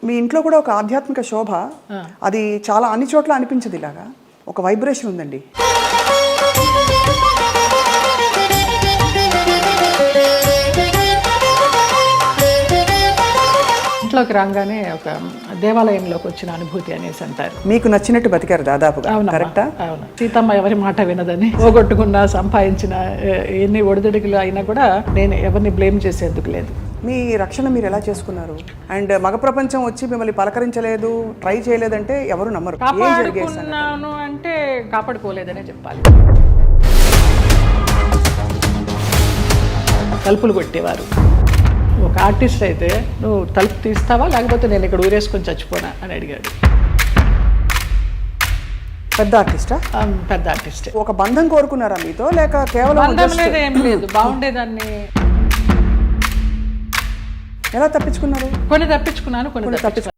మీ ఇంట్లో కూడా ఒక ఆధ్యాత్మిక శోభ, అది చాలా అన్ని చోట్ల అనిపించదు. ఇలాగా ఒక వైబ్రేషన్ ఉందండి. ఇంట్లోకి రాగానే ఒక దేవాలయంలోకి వచ్చిన అనుభూతి అనేసి అంటారు. మీకు నచ్చినట్టు బతికారు దాదాపుగా. కరెక్టా? అవును. సీతమ్మ ఎవరి మాట వినదని, పోగొట్టుకున్నా సంపాదించిన ఎన్ని ఒడిదుడుకులు అయినా కూడా నేను ఎవరిని బ్లేమ్ చేసేందుకు లేదు. మీ రక్షణ మీరు ఎలా చేసుకున్నారు? అండ్ మగ ప్రపంచం వచ్చి మిమ్మల్ని పలకరించలేదు, ట్రై చేయలేదంటే ఎవరు నమ్మరు. కాపాడుకున్నాను అంటే కాపాడుకోలేదనే చెప్పాలి. తలుపులు కొట్టేవారు. ఒక ఆర్టిస్ట్ అయితే నువ్వు తలుపు తీస్తావా లేకపోతే నేను ఇక్కడ ఊరేసుకొని చచ్చిపోనా అని అడిగాడు. పెద్ద ఆర్టిస్టా? పెద్ద ఆర్టిస్ట్. ఒక బంధం కోరుకున్నారా మీతో, లేక కేవలం బంధం లేదు, ఏం లేదు, బాగుండేదాన్ని. ఎలా తప్పించుకున్నారు? కొన్ని తప్పించుకున్నాను, కొన్ని తప్పించుకున్నాను.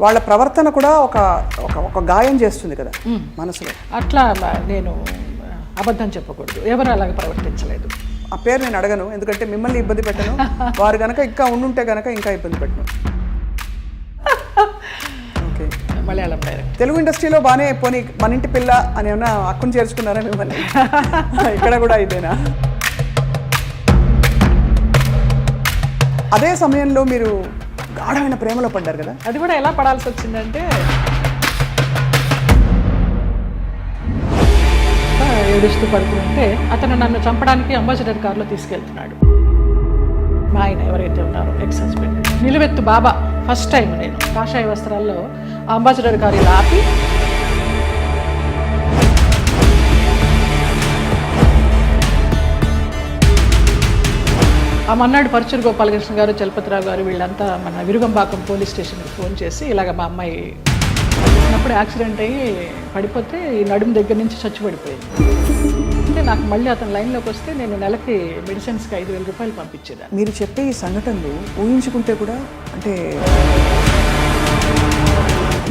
వాళ్ళ ప్రవర్తన కూడా ఒక ఒక గాయం చేస్తుంది కదా మనసులో. అట్లా నేను అబద్ధం చెప్పకూడదు, ఎవరు అలాగ ప్రవర్తించలేదు. ఆ పేరు నేను అడగను, ఎందుకంటే మిమ్మల్ని ఇబ్బంది పెట్టను. వారు కనుక ఇంకా ఉండుంటే కనుక ఇంకా ఇబ్బంది పెట్టను. ఓకే. మలయాళం డైరెక్ట్. తెలుగు ఇండస్ట్రీలో బాగానే పోనీ మన ఇంటి పిల్ల అని ఏమన్నా హక్కును చేర్చుకున్నారా మిమ్మల్ని? ఇక్కడ కూడా ఇదేనా? అదే సమయంలో మీరు గాఢమైన ప్రేమలో పడ్డారు కదా. అది కూడా ఎలా పడాల్సి వచ్చిందంటే, ఏడుస్తూ పడుకుంటే అతను నన్ను చంపడానికి అంబాసిడర్ కారులో తీసుకెళ్తున్నాడు. మా ఆయన ఎవరైతే ఉన్నారో ఎక్స్ హస్బెండ్, నిలువెత్తు బాబా. ఫస్ట్ టైం నేను కాషాయ వస్త్రాల్లో అంబాసిడర్ కారు ఇలా ఆపి ఆ మన్నాడు పరుచూరు గోపాలకృష్ణ గారు, చలపతిరావు గారు వీళ్ళంతా మన విరుగంబాకం పోలీస్ స్టేషన్కి ఫోన్ చేసి ఇలాగ మా అమ్మాయి ఉన్నప్పుడు యాక్సిడెంట్ అయ్యి పడిపోతే ఈ నడుము దగ్గర నుంచి చచ్చి పడిపోయింది అంటే నాకు మళ్ళీ అతను లైన్లోకి వస్తే నేను నెలకి మెడిసిన్స్కి 5,000 రూపాయలు పంపించేదాన్ని. మీరు చెప్పే ఈ సంఘటనలు ఊహించుకుంటే కూడా, అంటే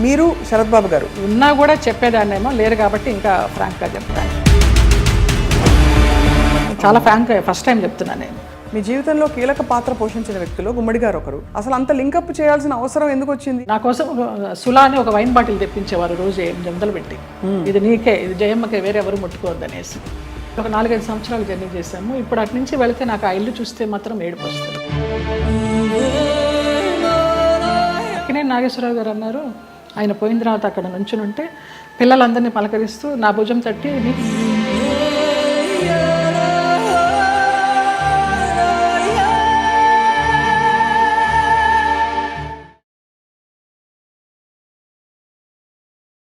మీరు శరత్ బాబు గారు ఉన్నా కూడా చెప్పేదాన్నేమో, లేరు కాబట్టి ఇంకా ఫ్రాంక్గా చెప్తాను. చాలా ఫ్రాంక్గా ఫస్ట్ టైం చెప్తున్నాను నేను. మీ జీవితంలో కీలక పాత్ర పోషించిన వ్యక్తులు గుమ్మడి గారు ఒకరు. అసలు అంత లింకప్ చేయాల్సిన అవసరం ఎందుకు వచ్చింది? నా కోసం సులా అని ఒక వైన్ బాటిల్ తెప్పించేవారు రోజు 800 పెట్టి. ఇది నీకే, ఇది జయమ్మకే, వేరే ఎవరు ముట్టుకోవద్దు అనేసి. ఒక 4-5 సంవత్సరాలు జర్నీ చేశాము. ఇప్పుడు అటు నుంచి వెళితే నాకు ఆ ఇల్లు చూస్తే మాత్రం ఏడుపు వస్తుంది. అక్కడే నాగేశ్వరరావు గారు అన్నారు, ఆయన పోయిన తర్వాత అక్కడ నుంచుని ఉంటే పిల్లలందరినీ పలకరిస్తూ నా భుజం తట్టి